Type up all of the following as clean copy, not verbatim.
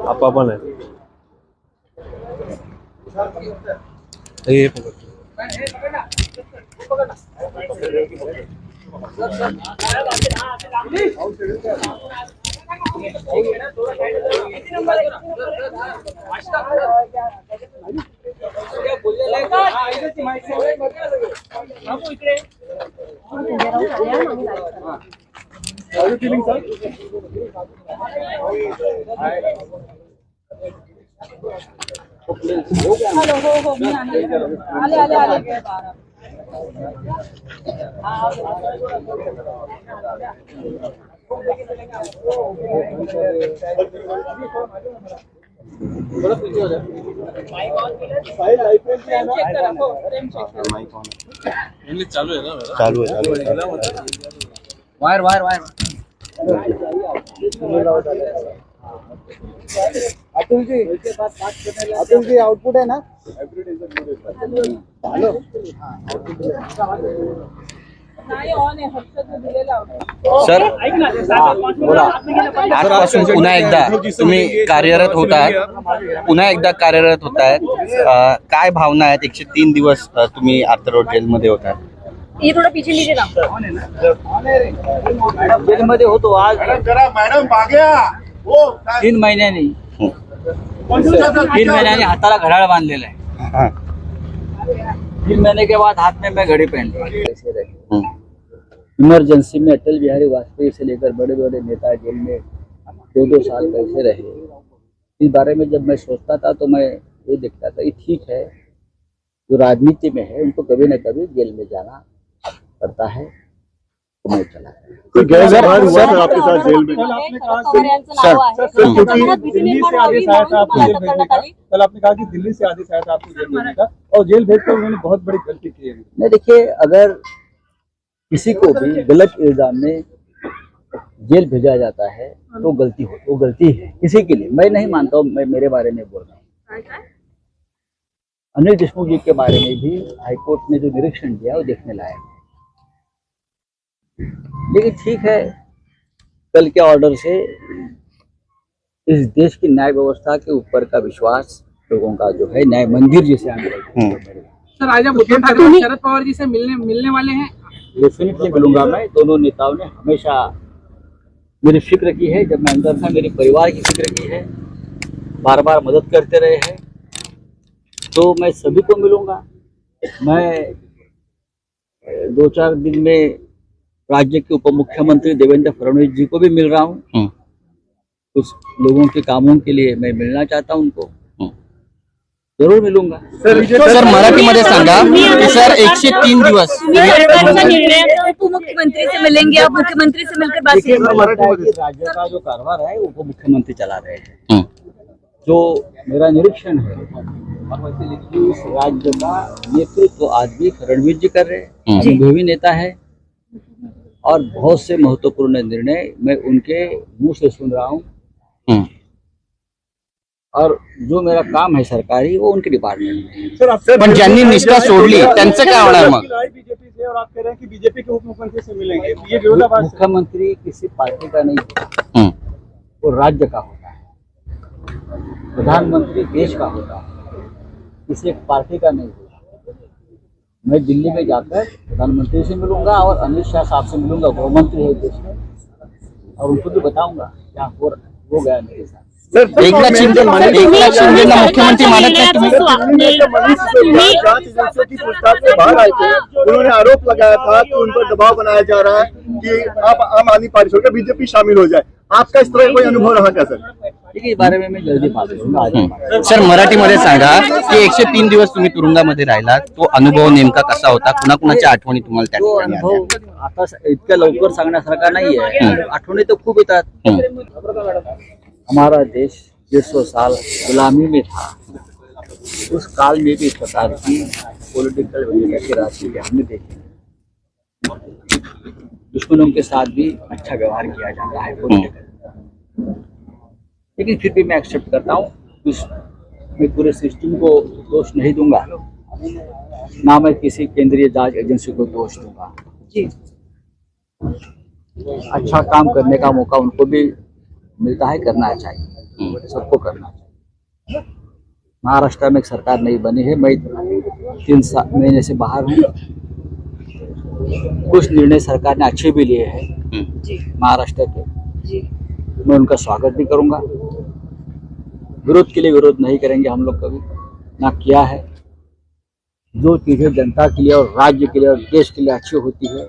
आपा पण आहे हे पकड. हॅलो हो मी आले चालू आहे ना? चालू आहे. Wire wire wire Atul ji output है ना? हेलो नाही ऑन आहे फक्त तू दिलेला सर बोला. आजपासून पुन्हा एकदा तुम्ही कार्यरत होत आहात, पुन्हा एकदा कार्यरत होत आहेत. काय भावना आहेत? 103 दिवस तुम्ही आर्थर रोड जेलमध्ये होता. ये थोड़ा पीछे लीजिए ना. जेलमध्ये होतो आज मैडम भाग्या 3 महिन्यांनी. 3 महिन्यांनी हाताला घड्याळ बांधलेलं आहे. 3 महीने के बाद हाथ में मैं घड़ी पहन ली. इमरजेंसी में अटल बिहारी वाजपेयी से लेकर बड़े बड़े नेता जेल में 2-2 साल कैसे रहे, इस बारे में जब मैं सोचता था तो मैं ये देखता था कि ठीक है, जो राजनीति में है उनको कभी न कभी जेल में जाना पड़ता है. तो मैं चला सर आपके साथ जेल में कल आपने कहा कि दिल्ली से आदेश आया था आपको जेल भेजने का, और जेल भेजकर उन्होंने बहुत बड़ी गलती की है. नहीं, देखिए, अगर किसी को भी गलत इल्जाम में जेल भेजा जाता है तो वो गलती है किसी के लिए. मैं नहीं मानता हूँ, मैं मेरे बारे में बोल रहा हूँ. अनिल देशमुख जी के बारे में भी हाईकोर्ट ने जो निरीक्षण दिया वो देखने लायक है. लेकिन ठीक है, कल के ऑर्डर से इस देश की न्याय व्यवस्था के ऊपर का विश्वास लोगों का जो है, न्याय मंदिर जिसे हम बोलते हैं. सर आज आप उद्धव ठाकरे शरद पवार जी से मिलने वाले हैं? डेफिनेटली मिलूंगा मैं. दोनों नेताओं ने हमेशा मेरी फिक्र की है. जब मैं अंदर था मेरे परिवार की फिक्र की है, बार बार मदद करते रहे हैं. तो मैं सभी को मिलूंगा. मैं 2-4 दिन में राज्य के उप मुख्यमंत्री देवेंद्र फडणवीस जी को भी मिल रहा हूँ. कुछ लोगों के कामों के लिए मैं मिलना चाहता हूँ उनको. जरूर मिलूंगा. सर मराठीमध्ये सांगा की सर 103 दिवस उपमुख्यमंत्री से मिलेंगे, आप मुख्यमंत्री से मिलकर बात करेंगे. राज्य का जो कारभार है उप मुख्यमंत्री चला रहे हैं. जो मेरा निरीक्षण है, इस राज्य का नेतृत्व आज भी फडणवीस जी कर रहे हैं. अनुभवी नेता है और बहुत से महत्वपूर्ण निर्णय मैं उनके मुंह से सुन रहा हूँ. और जो मेरा काम है सरकारी वो उनके डिपार्टमेंट में. पण ज्यांनी निष्ठा सोडली त्यांचं काय होणार मग? बीजेपी से, और आप कह रहे हैं कि बीजेपी के उप मुख्यमंत्री से मिलेंगे, ये विरोधाभास. मुख्यमंत्री किसी पार्टी का नहीं होता, वो राज्य का होता है. प्रधानमंत्री देश का होता है, किसी एक पार्टी का नहीं होता. मैं दिल्ली में जाकर प्रधानमंत्री से मिलूंगा और अमित शाह साहब से मिलूंगा, गृहमंत्री है देश में, और उनको भी बताऊंगा क्या हो गया मेरे साथ. एकनाथ शिंदेना मुख्यमंत्री मानत नाही तुम्ही? बाहर आए थे, उन्होंने आरोप लगाया था कि उन पर दबाव बनाया जा रहा है कि आप आम आदमी पार्टी छोड़कर बीजेपी शामिल हो जाए. आपका इस तरह कोई अनुभव रहा क्या सर? ठीक है, इस बारे में मैं जल्दी बात करूंगा. सर मराठीमध्ये सांगा की 103 दिवस तुम्ही तुरुंगामध्ये राहिला, तो अनुभव नेमका कसा होता? कुणाकुणाच्या आठवणी तुम्हाला त्या तो ठिकाणी आल्या? अनुभव आता इतक्या लवकर सांगण्यासारखा नाही आहे. आठवणी तर खूप येतात. हमारा देश 150 साल गुलामी में था. उस काल में भी इस प्रकार की पॉलिटिकल वैल्यू की राजनीति हमने देखी. दुश्मनों के साथ भी अच्छा व्यवहार किया जाता है पॉलिटिकल. लेकिन फिर भी मैं एक्सेप्ट करता हूँ. मैं पूरे सिस्टम को दोष नहीं दूंगा, ना मैं किसी केंद्रीय जांच एजेंसी को दोष दूंगा. अच्छा काम करने का मौका उनको भी मिलता है, करना चाहिए, सबको करना चाहिए। महाराष्ट्र में एक सरकार नहीं बनी है, मैं 3 महीने से बाहर हूँ। कुछ निर्णय सरकार ने अच्छे भी लिए हैं महाराष्ट्र के, मैं उनका स्वागत भी करूंगा। विरोध के लिए विरोध नहीं करेंगे हम लोग, कभी ना किया है। जो चीजें जनता के लिए और राज्य के लिए और देश के लिए अच्छी होती है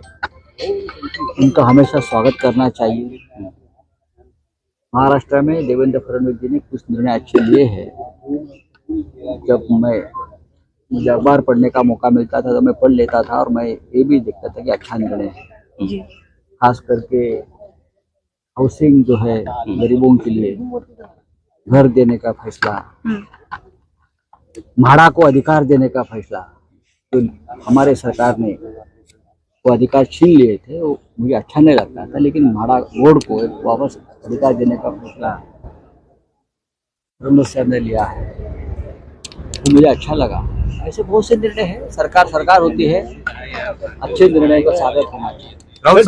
उनका हमेशा स्वागत करना चाहिए। महाराष्ट्र में देवेंद्र फडणवीस जी ने कुछ निर्णय अच्छे लिए हैं। जब मुझे अखबार पढ़ने का मौका मिलता था तो मैं पढ़ लेता था और मैं ये भी देखता था कि अच्छा निर्णय है। खास करके हाउसिंग जो है गरीबों के लिए घर देने का फैसला, भाड़ा को अधिकार देने का फैसला, तो हमारे सरकार ने वो अधिकार छीन लिए थे, वो मुझे अच्छा नहीं लगता था। लेकिन भाड़ा बोर्ड को एक वापस अधिकार देने का फैसला फडणवीस साहब ने लिया है, तो मुझे अच्छा लगा। ऐसे बहुत से निर्णय हैं, सरकार होती है, अच्छे निर्णय का स्वागत होना चाहिए। राउत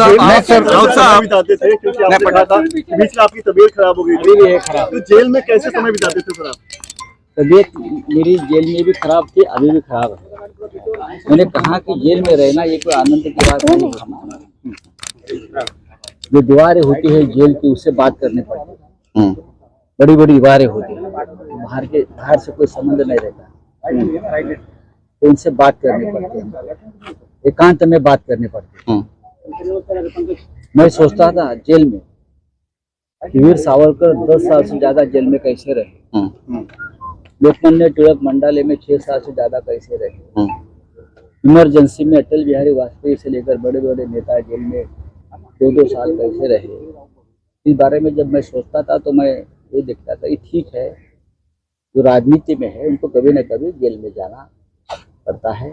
साहब बिताते थे क्योंकि आपने कहा था कि बीच में आपकी तबीयत खराब हो गई थी, अभी भी है खराब तो जेल में कैसे समय बिताते थे सर आप? तबीयत मेरी जेल में भी खराब थी, अभी भी खराब है। मैंने कहा कि जेल में रहना ये कोई आनंद की बात नहीं है। जो दीवारें होती है जेल की, उससे बात करनी पड़ती है। बड़ी बड़ी दीवारें होती है, बाहर से कोई संबंध नहीं रहता, तो उनसे बात करनी पड़ती है, एकांत में बात करनी पड़ती है। मैं सोचता था जेल में कि वीर सावरकर 10 साल से ज्यादा जेल में कैसे रहे, लोकमान्य टिळक मंडाले में 6 साल से ज्यादा कैसे रहे, इमरजेंसी में अटल बिहारी वाजपेयी से लेकर बड़े बड़े नेता जेल में 2-2 साल कैसे रहे। इस बारे में जब मैं सोचता था तो मैं ये देखता था कि ठीक है, जो राजनीति में है उनको कभी न कभी जेल में जाना पड़ता है,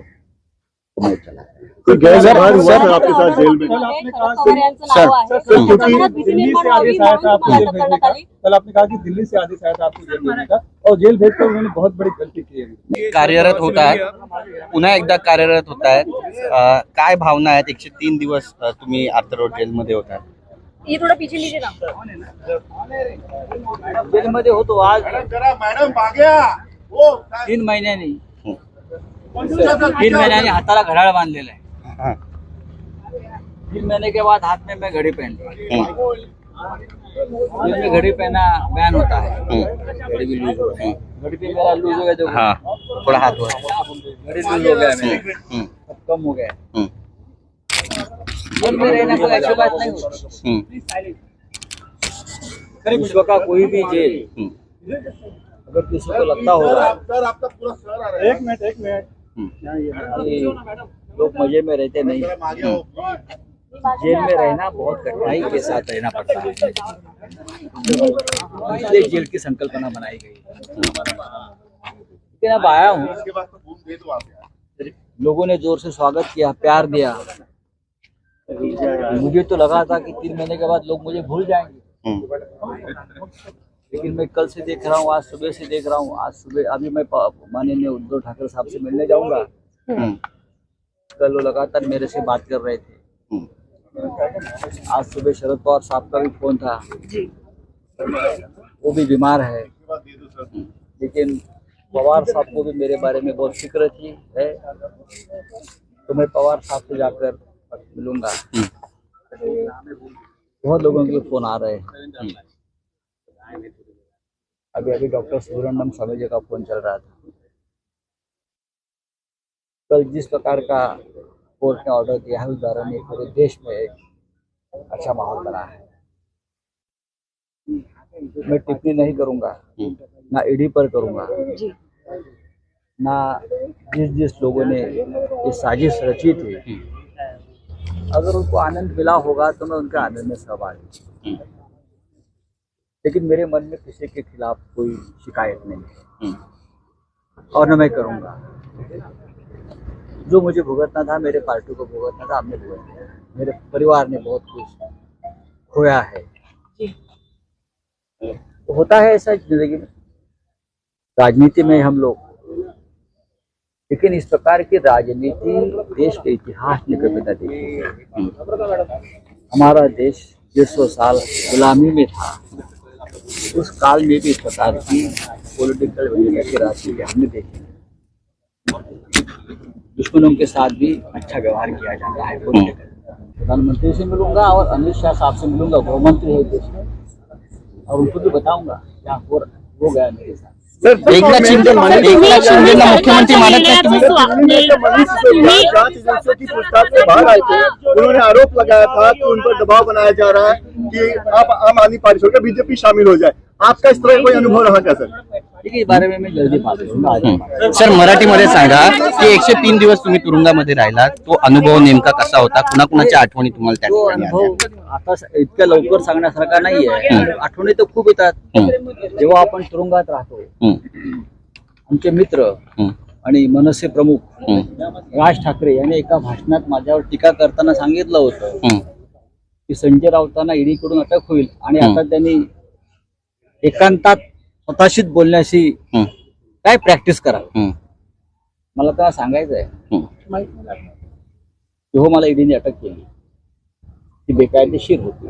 तो मैं चला। कोई गैर व्यवहार हुआ सर आपके साथ जेल में? दिल्ली से आदेश आया था आपको जेल भेजने का। कल आपने कहा कि दिल्ली से आदेश आया था आपको जेल भेजने का, और जेल भेजकर उन्होंने बहुत बड़ी गलती की है। कार्यरत होत आहे, पुन्हा एकदा कार्यरत होत आहेत, काय भावना आहेत? 103 दिवस तुम्ही आर्थर जेलमध्ये होता, ये थोड़ा पीछे लीजिए ना। जेल मध्ये होतो आज 3 महीने नहीं, 3 महीने हाथाला घड्याळ बांधलेलं आहे। 3 महीने के बाद हाथ में मैं घड़ी पहन ली। जेल में घड़ी पहना बैन होता है, घड़ी भी लूज हो गई, घड़ी भी मेरा लूज हो गया, देखो हाँ थोड़ा हाथ हुआ, घड़ी लूज हो गया मेरा, सब कम हो गया। जेल में रहना कोई अच्छी बात नहीं होती। विश्व का कोई भी जेल अगर किसी को लगता होगा एक मिनट कि लोग मजे में रहते नहीं, जेल में रहना बहुत कठिनाई के साथ रहना पड़ता है, इसलिए जेल की संकल्पना बनाई गई। लेकिन अब आया हूँ, लोगों ने जोर से स्वागत किया, प्यार दिया। मुझे तो लगा था कि 3 महीने के बाद लोग मुझे भूल जाएंगे, लेकिन मैं कल से देख रहा हूँ, आज सुबह से देख रहा हूँ। आज सुबह अभी मैं माननीय उद्धव ठाकरे साहब से मिलने जाऊंगा। कल वो लगातार मेरे से बात कर रहे थे। आज सुबह शरद पवार साहब का भी फोन था, वो भी बीमार है, लेकिन पवार साहब को भी मेरे बारे में बहुत फिक्र थी है, तो मैं पवार साहब से जाकर मिलूंगा। बहुत लोगों के फोन आ रहे हैं। अभी डॉक्टर सुब्रमण्यम स्वामी जी का फोन चल रहा था। कल जिस प्रकार का कोर्ट ने ऑर्डर दिया है, उस बारे में पूरे देश में एक अच्छा माहौल बना है। मैं टिप्पणी नहीं करूंगा, ना ईडी पर करूंगा, ना जिस लोगों ने ये साजिश रची थी, अगर उनको आनंद मिला होगा तो मैं उनके आनंद में सहभागी। लेकिन मेरे मन में किसी के खिलाफ कोई शिकायत नहीं है, और न मैं करूंगा। जो मुझे भुगतना था, मेरे पार्टी को भुगतना था, हमने भुगतना। मेरे परिवार ने बहुत कुछ खोया है, होता है ऐसा जिंदगी में, राजनीति में हम लोग। लेकिन इस प्रकार की राजनीति देश के इतिहास में कभी न देखी। हमारा देश 150 साल गुलामी में था, उस काल में भी इस प्रकार की पॉलिटिकल वजह की राशि हमने देखी। दुश्मनों के साथ भी अच्छा व्यवहार किया जाता है। प्रधानमंत्री से मिलूंगा और अमित शाह साहब से मिलूंगा, गृह मंत्री है देश में, और उनको भी बताऊंगा क्या हो गया मेरे साथ। एकनाथ शिंदे मुख्यमंत्री मानत नाही तुम्ही? जांच एजेंसियों की पूछताछ से बाहर आए थे, उन्होंने आरोप लगाया था कि उन पर दबाव बनाया जा रहा है कि आप आम आदमी पार्टी छोड़कर बीजेपी शामिल हो जाए। आपका इस तरह कोई अनुभव रहा क्या सर? ठीक आहे, इस बारे में मैं जल्दी बात करूंगा। सर मराठीमध्ये सांगा की 103 दिवस तुम्ही तुरुंगामध्ये राहिला, तो अनुभव नेमका कसा होता? कुणाकुणाच्या आठवणी तुम्हाला त्या तो ठिकाणी आल्या? अनुभव आता इतक्या लवकर सांगण्यासारखा नाहीये। आठवणी तर खूप येतात। जेव्हा आपण तुरुंगात राहतो, आमचे मित्र आणि मनसे प्रमुख राज ठाकरे यांनी एका भाषणात माझ्यावर टीका करताना सांगितलं होतं की संजय राऊतांना ईडीकडून अटक होईल आणि आता त्यांनी एकांतात स्वतःशीच बोलण्याची काय प्रॅक्टिस करावी। मला त्याला सांगायचं आहे की हो, मला ईडीने अटक केली, ती बेकायदेशीर होती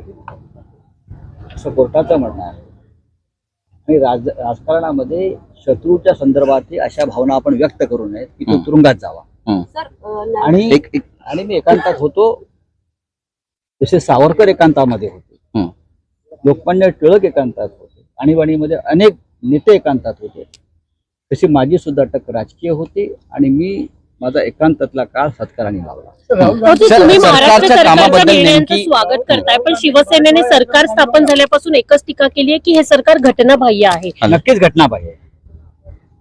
असं कोर्टाचं म्हणणं आहे। आणि राजकारणामध्ये शत्रूच्या संदर्भात अशा भावना आपण व्यक्त करू नयेत की तो तुरुंगात जावा। आणि मी एकांतात होतो, जसे सावरकर एकांतामध्ये होते, लोकमान्य टिळक एकांतात होते, आणीबाणीमध्ये अनेक नेते एकांतात होते, तशी माझी सुद्धा अटक राजकीय होती आणि मी माझा एकांतातला काळ सत्काराने लावला। तुम्ही महाराष्ट्र सरकारच्या निर्णयांचं स्वागत करताय, पण शिवसेनेने सरकार स्थापन झाल्यापासून एकच टीका केली आहे की हे सरकार घटनाबाह्य आहे। नक्कीच घटनाबाह्य आहे,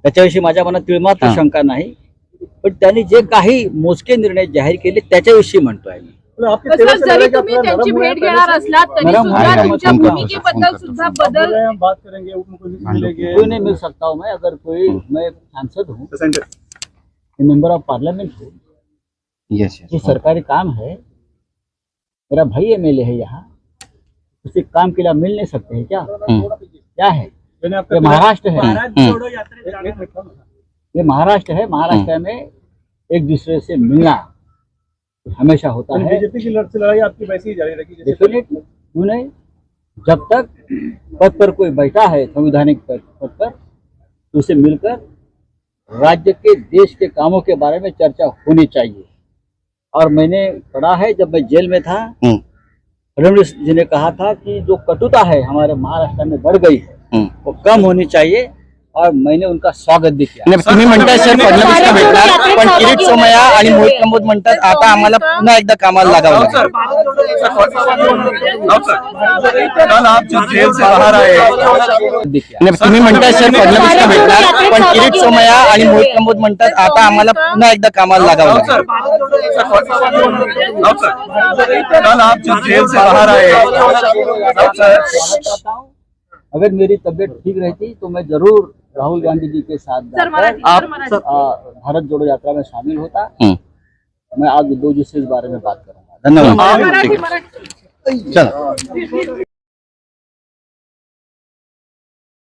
त्याच्याविषयी माझ्या मनात तिळमात्र शंका नाही, पण त्यांनी जे काही मोजके निर्णय जाहीर केले त्याच्याविषयी म्हणतोय मी। जरी तुम्ही त्यांची भेट घेणार असलात तरी सुद्धा तुमच्या भूमिकेबद्दल सुद्धा बदल बात करेंगे, उप मुख्यमंत्री मिलेंगे। कोई नहीं मिल सकता हूँ मैं, अगर कोई, मैं सांसद हूँ, मेंबर ऑफ पार्लियामेंट हूँ, ये सरकारी काम है, मेरा भाई एमएलए है यहाँ, उसी काम के लिए आप मिल नहीं सकते हैं क्या? क्या है ये? महाराष्ट्र है, ये महाराष्ट्र है, महाराष्ट्र में एक दूसरे से मिलना हमेशा होता है। बीजेपी की लड़ाई आपकी वैसे ही जारी रहेगी? डेफिनेटली, क्यों नहीं? जब तक पद पर कोई बैठा है संवैधानिक पद पर, तो उसे मिलकर राज्य के देश के कामों के बारे में चर्चा होनी चाहिए। और मैंने पढ़ा है, जब मैं जेल में था, फडणवीस जी ने कहा था कि जो कटुता है हमारे महाराष्ट्र में बढ़ गई है वो कम होनी चाहिए, और मैंने उनका स्वागत भी किया। तुम्ही म्हणताय सर फडणवीसला भेटणार, पण किरीट सोमय्या आणि मोहित कंबोज म्हणतात आता आम्हाला पुन्हा एकदा कामाला लागावं लागेल। कल आप जब जेल से बाहर आए, तुम्ही म्हणताय सर फडणवीसला भेटणार, पण किरीट सोमय्या आणि मोहित कंबोज म्हणतात आता आम्हाला पुन्हा एकदा कामाला लागावं लागेल। कल आप जब जेल से बाहर आए, अगर मेरी तबीयत ठीक रहती तो मैं जरूर राहुल गांधी जी के साथ भारत जोड़ो यात्रा में शामिल होता। मैं आज 2 जी से इस बारे में बात करूंगा। धन्यवाद। चलो।